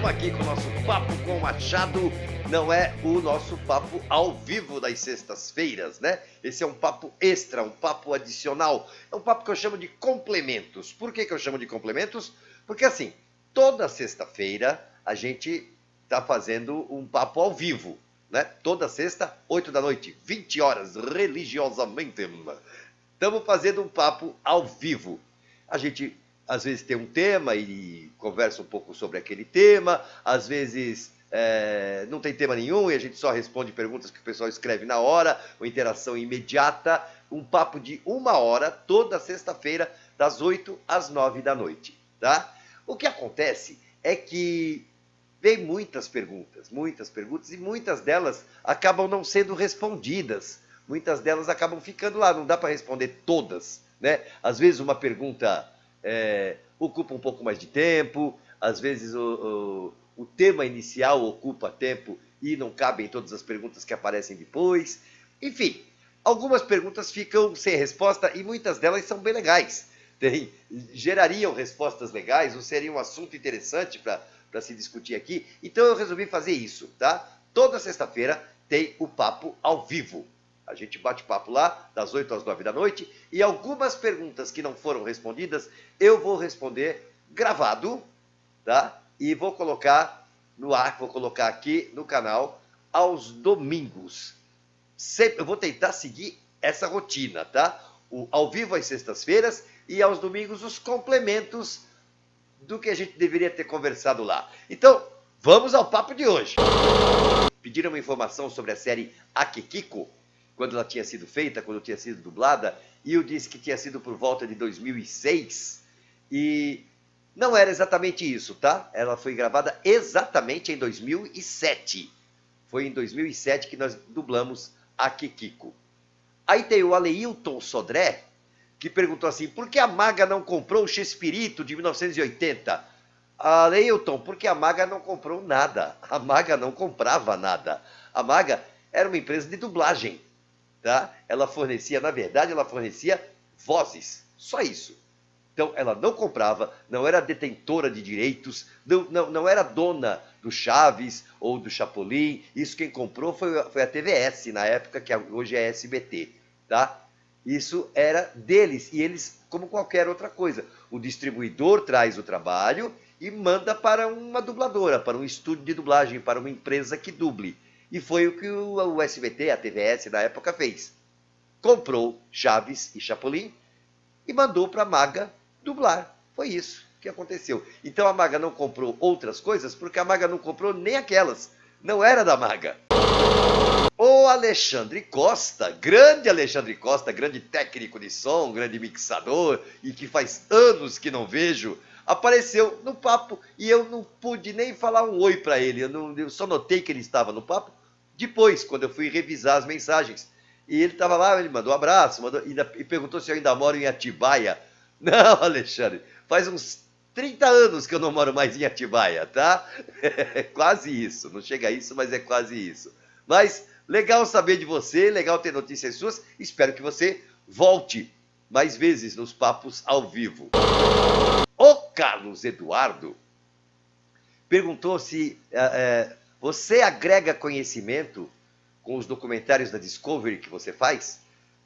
estamos aqui com o nosso Papo com Machado. Não é o nosso papo ao vivo das sextas-feiras, né? Esse é um papo extra, um papo adicional. É um papo que eu chamo de complementos. Por que eu chamo de complementos? Porque assim, toda sexta-feira a gente está fazendo um papo ao vivo, né? Toda sexta, 8 da noite, 20 horas, religiosamente. Estamos fazendo um papo ao vivo. A gente às vezes tem um tema e conversa um pouco sobre aquele tema, às vezes não tem tema nenhum e a gente só responde perguntas que o pessoal escreve na hora, uma interação imediata, um papo de 1 hora, toda sexta-feira, das 8 às 9 da noite, tá? O que acontece é que vem muitas perguntas, e muitas delas acabam não sendo respondidas, muitas delas acabam ficando lá, não dá para responder todas, né? Às vezes uma pergunta ocupa um pouco mais de tempo, às vezes o tema inicial ocupa tempo e não cabem todas as perguntas que aparecem depois. Enfim, algumas perguntas ficam sem resposta e muitas delas são bem legais. Gerariam respostas legais, ou seria um assunto interessante para se discutir aqui. Então eu resolvi fazer isso, tá? Toda sexta-feira tem o papo ao vivo. A gente bate papo lá, das 8 às 9 da noite, e algumas perguntas que não foram respondidas, eu vou responder gravado, tá? E vou colocar no ar, vou colocar aqui no canal, aos domingos. Eu vou tentar seguir essa rotina, tá? Ao vivo às sextas-feiras e aos domingos os complementos do que a gente deveria ter conversado lá. Então, vamos ao papo de hoje. Pediram uma informação sobre a série Akihiko, quando ela tinha sido feita, quando tinha sido dublada, e eu disse que tinha sido por volta de 2006, e não era exatamente isso, tá? Ela foi gravada exatamente em 2007. Foi em 2007 que nós dublamos Akihiko. Aí tem o Aleilton Sodré, que perguntou assim, por que a Maga não comprou o Chespirito de 1980? Aleilton, porque a Maga não comprou nada. A Maga não comprava nada. A Maga era uma empresa de dublagem. Tá? Ela fornecia, na verdade, ela fornecia vozes, só isso. Então, ela não comprava, não era detentora de direitos, não era dona do Chaves ou do Chapolin. Isso quem comprou foi a TVS, na época, que hoje é SBT. Tá? Isso era deles, e eles, como qualquer outra coisa, o distribuidor traz o trabalho e manda para uma dubladora, para um estúdio de dublagem, para uma empresa que duble. E foi o que o SBT, a TVS, na época fez. Comprou Chaves e Chapolin e mandou para a Maga dublar. Foi isso que aconteceu. Então a Maga não comprou outras coisas porque a Maga não comprou nem aquelas. Não era da Maga. O Alexandre Costa, grande técnico de som, grande mixador, e que faz anos que não vejo, apareceu no papo e eu não pude nem falar um oi para ele. Eu só notei que ele estava no papo depois, quando eu fui revisar as mensagens. E ele estava lá, ele mandou um abraço, e perguntou se eu ainda moro em Atibaia. Não, Alexandre, faz uns 30 anos que eu não moro mais em Atibaia, tá? É quase isso, não chega a isso, mas é quase isso. Mas legal saber de você, legal ter notícias suas, espero que você volte mais vezes nos papos ao vivo. O Carlos Eduardo perguntou se você agrega conhecimento com os documentários da Discovery que você faz,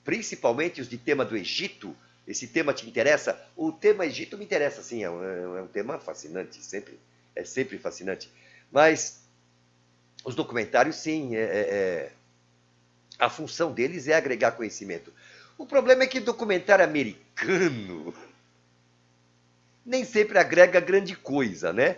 principalmente os de tema do Egito. Esse tema te interessa? O tema Egito me interessa, sim, é um tema fascinante, é sempre fascinante. Mas os documentários, sim, a função deles é agregar conhecimento. O problema é que documentário americano nem sempre agrega grande coisa, né?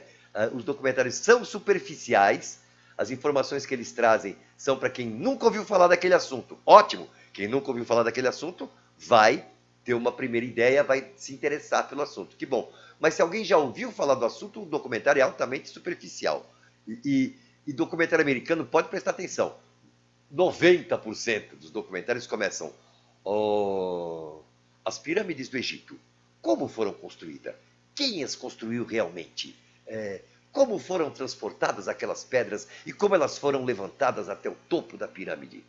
Os documentários são superficiais, as informações que eles trazem são para quem nunca ouviu falar daquele assunto. Ótimo! Quem nunca ouviu falar daquele assunto vai ter uma primeira ideia, vai se interessar pelo assunto. Que bom! Mas se alguém já ouviu falar do assunto, o documentário é altamente superficial. E documentário americano, pode prestar atenção, 90% dos documentários começam as pirâmides do Egito. Como foram construídas? Quem as construiu realmente? Como foram transportadas aquelas pedras e como elas foram levantadas até o topo da pirâmide?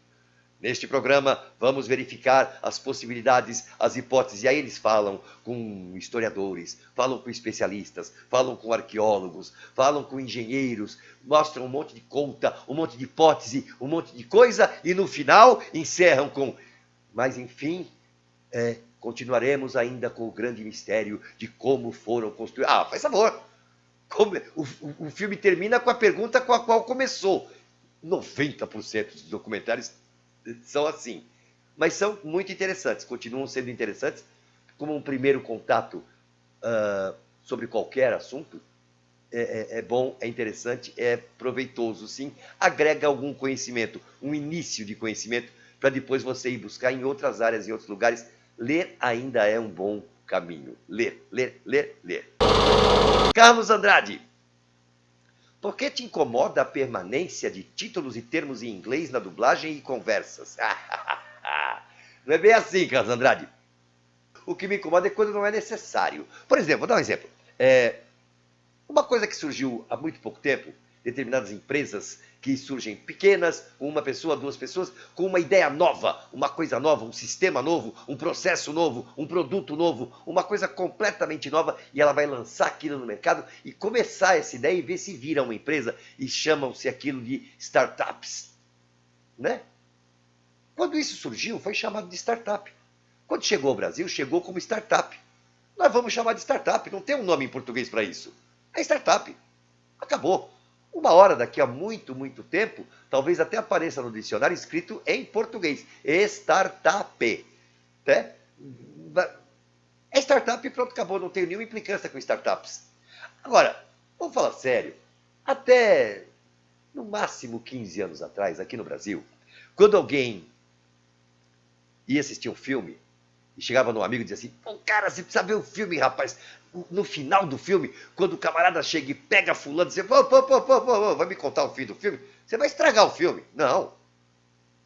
Neste programa, vamos verificar as possibilidades, as hipóteses. E aí eles falam com historiadores, falam com especialistas, falam com arqueólogos, falam com engenheiros, mostram um monte de conta, um monte de hipótese, um monte de coisa, e no final encerram com... Mas, enfim, continuaremos ainda com o grande mistério de como foram construídos. Ah, faz favor! O filme termina com a pergunta com a qual começou. 90% dos documentários são assim, mas são muito interessantes, continuam sendo interessantes, como um primeiro contato sobre qualquer assunto, é bom, é interessante, é proveitoso, sim, agrega algum conhecimento, um início de conhecimento, para depois você ir buscar em outras áreas, em outros lugares. Ler ainda é um bom caminho, ler. Carlos Andrade, por que te incomoda a permanência de títulos e termos em inglês na dublagem e conversas? Não é bem assim, Carlos Andrade. O que me incomoda é quando não é necessário. Por exemplo, vou dar um exemplo. Uma coisa que surgiu há muito pouco tempo, determinadas empresas que surgem pequenas, com uma pessoa, duas pessoas, com uma ideia nova, uma coisa nova, um sistema novo, um processo novo, um produto novo, uma coisa completamente nova, e ela vai lançar aquilo no mercado e começar essa ideia e ver se vira uma empresa, e chamam-se aquilo de startups, né? Quando isso surgiu, foi chamado de startup. Quando chegou ao Brasil, chegou como startup. Nós vamos chamar de startup, não tem um nome em português para isso. É startup. Acabou. Uma hora, daqui a muito, muito tempo, talvez até apareça no dicionário escrito em português. Startup. Né? É startup e pronto, acabou. Não tenho nenhuma implicância com startups. Agora, vamos falar sério. Até, no máximo, 15 anos atrás, aqui no Brasil, quando alguém ia assistir um filme, e chegava num amigo e dizia assim, pô, cara, você precisa ver o filme, rapaz. No final do filme, quando o camarada chega e pega fulano e diz, pô, vai me contar o fim do filme? Você vai estragar o filme. Não.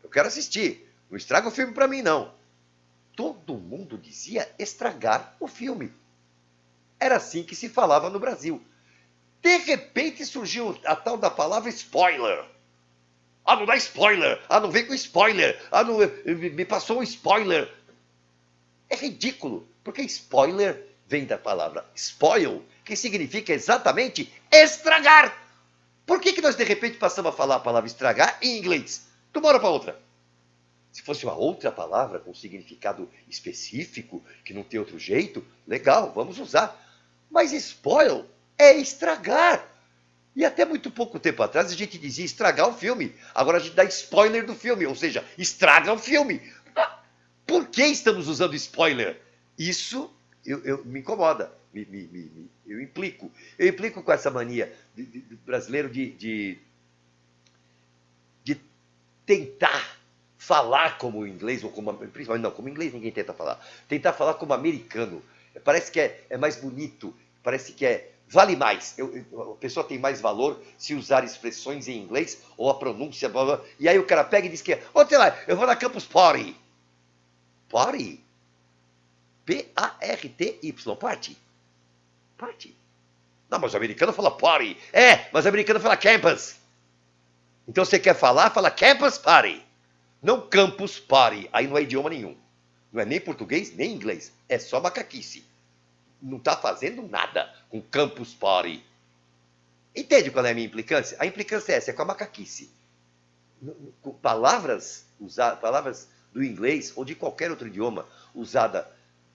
Eu quero assistir. Não estraga o filme pra mim, não. Todo mundo dizia estragar o filme. Era assim que se falava no Brasil. De repente surgiu a tal da palavra spoiler. Ah, não dá spoiler. Ah, não vem com spoiler. Ah, não, me passou um spoiler. É ridículo, porque spoiler vem da palavra spoil, que significa exatamente estragar. Por que nós de repente passamos a falar a palavra estragar em inglês? De uma hora para outra. Se fosse uma outra palavra com significado específico, que não tem outro jeito, legal, vamos usar. Mas spoil é estragar. E até muito pouco tempo atrás a gente dizia estragar o filme. Agora a gente dá spoiler do filme, ou seja, estraga o filme. Por que estamos usando spoiler? Isso me incomoda, eu implico. Eu implico com essa mania do brasileiro de tentar falar como o inglês, ou como, principalmente não, como inglês ninguém tenta falar. Tentar falar como americano. Parece que é mais bonito, parece que vale mais. A pessoa tem mais valor se usar expressões em inglês, ou a pronúncia, blá, blá, e aí o cara pega e diz que, sei lá, eu vou na Campus Party. Party? P-A-R-T-Y, party. Party. Não, mas o americano fala party. Mas o americano fala campus. Então você quer falar, fala campus party. Não campus party. Aí não é idioma nenhum. Não é nem português, nem inglês. É só macaquice. Não está fazendo nada com campus party. Entende qual é a minha implicância? A implicância é essa, é com a macaquice. Palavras do inglês ou de qualquer outro idioma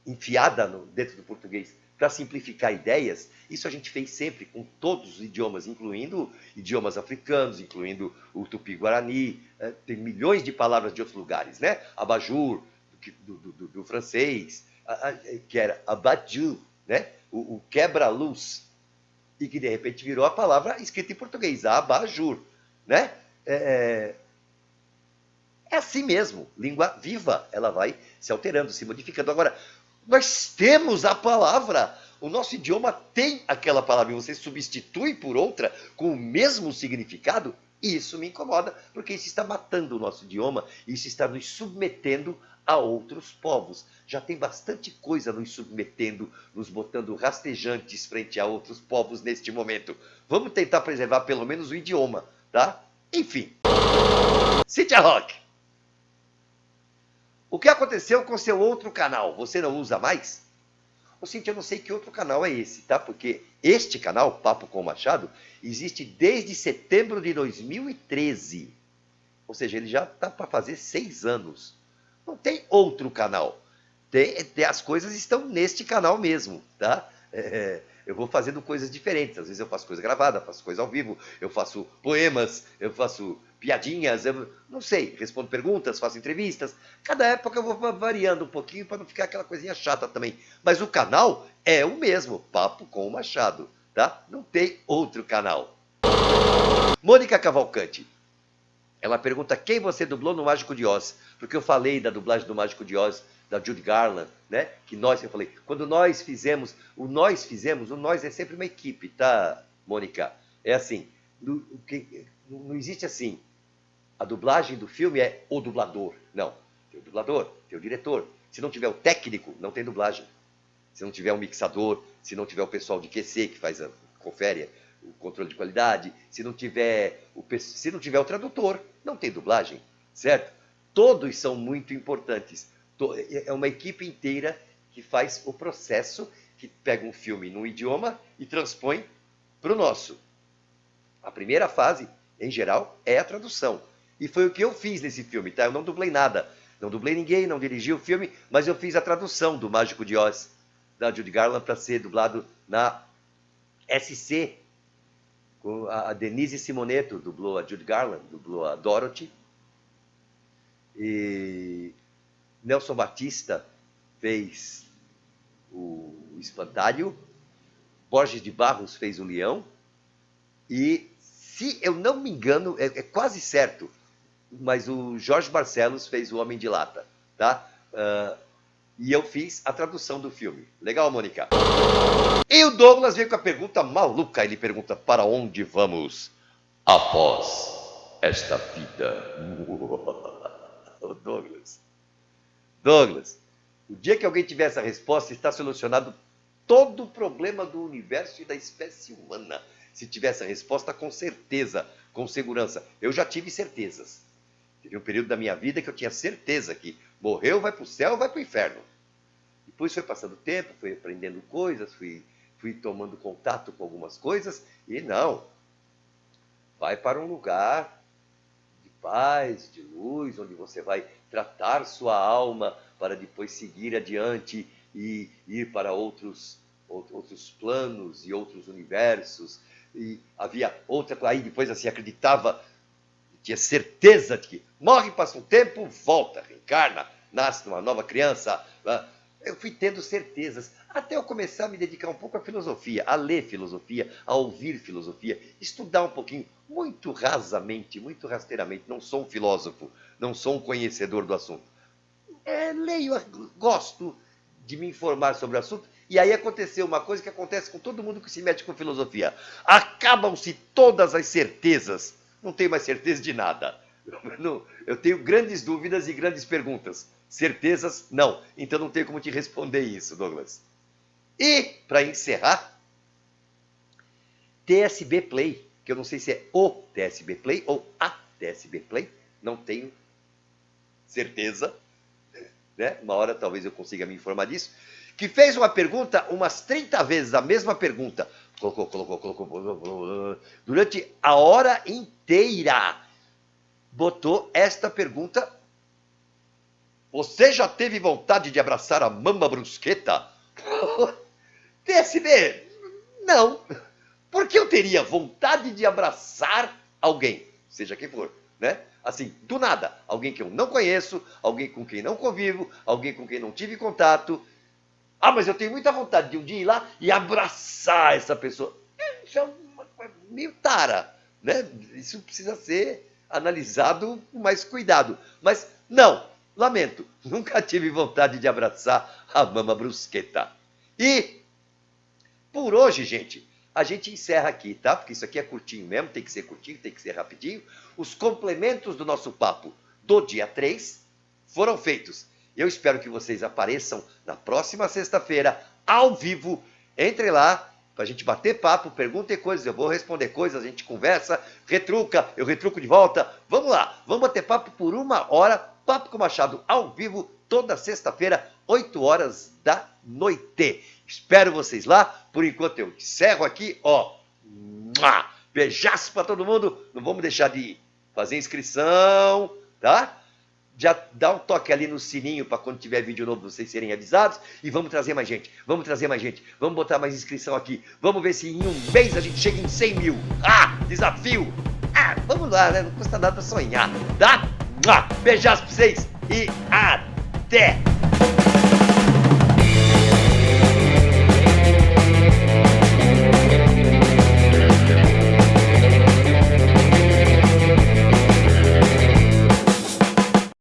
enfiada dentro do português para simplificar ideias, isso a gente fez sempre com todos os idiomas, incluindo idiomas africanos, incluindo o tupi-guarani, tem milhões de palavras de outros lugares, né? Abajur, do francês, que era abajur, né? O quebra-luz, e que de repente virou a palavra escrita em português, abajur, né? É assim mesmo, língua viva, ela vai se alterando, se modificando. Agora, nós temos a palavra, o nosso idioma tem aquela palavra, e você substitui por outra com o mesmo significado, e isso me incomoda, porque isso está matando o nosso idioma, isso está nos submetendo a outros povos. Já tem bastante coisa nos submetendo, nos botando rastejantes frente a outros povos neste momento. Vamos tentar preservar pelo menos o idioma, tá? Enfim. Cíntia Roque. O que aconteceu com seu outro canal? Você não usa mais? Ô, Cíntia, eu não sei que outro canal é esse, tá? Porque este canal, Papo com o Machado, existe desde setembro de 2013. Ou seja, ele já está para fazer 6 anos. Não tem outro canal. As coisas estão neste canal mesmo, tá? Eu vou fazendo coisas diferentes. Às vezes eu faço coisa gravada, faço coisa ao vivo, eu faço poemas, eu faço piadinhas, eu não sei, respondo perguntas, faço entrevistas. Cada época eu vou variando um pouquinho para não ficar aquela coisinha chata também. Mas o canal é o mesmo, Papo com o Machado, tá? Não tem outro canal. Mônica Cavalcante. Ela pergunta quem você dublou no Mágico de Oz. Porque eu falei da dublagem do Mágico de Oz, da Judy Garland, né? Eu falei, quando nós fizemos, o nós é sempre uma equipe, tá, Mônica? É assim, não existe assim, a dublagem do filme é o dublador. Não, tem o dublador, tem o diretor. Se não tiver o técnico, não tem dublagem. Se não tiver um mixador, se não tiver o pessoal de QC que confere o controle de qualidade, se não tiver o tradutor, não tem dublagem, certo? Todos são muito importantes. É uma equipe inteira que faz o processo, que pega um filme num idioma e transpõe para o nosso. A primeira fase, em geral, é a tradução. E foi o que eu fiz nesse filme, tá? Eu não dublei nada. Não dublei ninguém, não dirigi o filme, mas eu fiz a tradução do Mágico de Oz, da Judy Garland, para ser dublado na SC. A Denise Simoneto dublou a Judy Garland, dublou a Dorothy. E Nelson Batista fez o Espantalho. Borges de Barros fez o Leão. E, se eu não me engano, é quase certo, mas o Jorge Barcelos fez o Homem de Lata, tá? E eu fiz a tradução do filme. Legal, Mônica? E o Douglas veio com a pergunta maluca. Ele pergunta, para onde vamos após esta vida? Ô, Douglas, o dia que alguém tiver essa resposta, está solucionado todo o problema do universo e da espécie humana. Se tiver essa resposta, com certeza, com segurança. Eu já tive certezas. Teve um período da minha vida que eu tinha certeza que morreu, vai para o céu, vai para o inferno. Depois foi passando o tempo, fui aprendendo coisas, fui tomando contato com algumas coisas, e não. Vai para um lugar de paz, de luz, onde você vai tratar sua alma para depois seguir adiante e ir para outros planos e outros universos. E havia outra, aí depois assim, acreditava, tinha certeza de que morre, passa um tempo, volta, reencarna, nasce uma nova criança. Eu fui tendo certezas, até eu começar a me dedicar um pouco à filosofia, a ler filosofia, a ouvir filosofia, estudar um pouquinho, muito rasamente, muito rasteiramente. Não sou um filósofo, não sou um conhecedor do assunto. Leio, gosto de me informar sobre o assunto. E aí aconteceu uma coisa que acontece com todo mundo que se mete com filosofia. Acabam-se todas as certezas. Não tenho mais certeza de nada. Eu tenho grandes dúvidas e grandes perguntas. Certezas, não. Então não tenho como te responder isso, Douglas. E, para encerrar, TSB Play, que eu não sei se é o TSB Play ou a TSB Play, não tenho certeza, né? Uma hora talvez eu consiga me informar disso, que fez uma pergunta umas 30 vezes, a mesma pergunta, colocou, durante a hora inteira, botou esta pergunta: você já teve vontade de abraçar a Mama Brusqueta? TSB, não. Por que eu teria vontade de abraçar alguém, seja quem for, né? Assim, do nada, alguém que eu não conheço, alguém com quem não convivo, alguém com quem não tive contato. Mas eu tenho muita vontade de um dia ir lá e abraçar essa pessoa. Isso é meio tara, né? Isso precisa ser analisado com mais cuidado. Mas não, lamento, nunca tive vontade de abraçar a Mama Brusqueta. E por hoje, gente, a gente encerra aqui, tá? Porque isso aqui é curtinho mesmo, tem que ser curtinho, tem que ser rapidinho. Os complementos do nosso papo do dia 3 foram feitos. Eu espero que vocês apareçam na próxima sexta-feira, ao vivo. Entre lá, para a gente bater papo, perguntem coisas, eu vou responder coisas, a gente conversa, retruca, eu retruco de volta. Vamos lá, vamos bater papo por 1 hora, Papo com o Machado ao vivo, toda sexta-feira, 8 horas da noite. Espero vocês lá. Por enquanto eu encerro aqui, ó. Beijaço pra todo mundo. Não vamos deixar de fazer inscrição, tá? Já dá um toque ali no sininho para quando tiver vídeo novo vocês serem avisados. E vamos trazer mais gente, vamos trazer mais gente. Vamos botar mais inscrição aqui. Vamos ver se em um mês a gente chega em 100 mil. Desafio. Vamos lá, né? Não custa nada sonhar, tá? Beijaço pra vocês e até!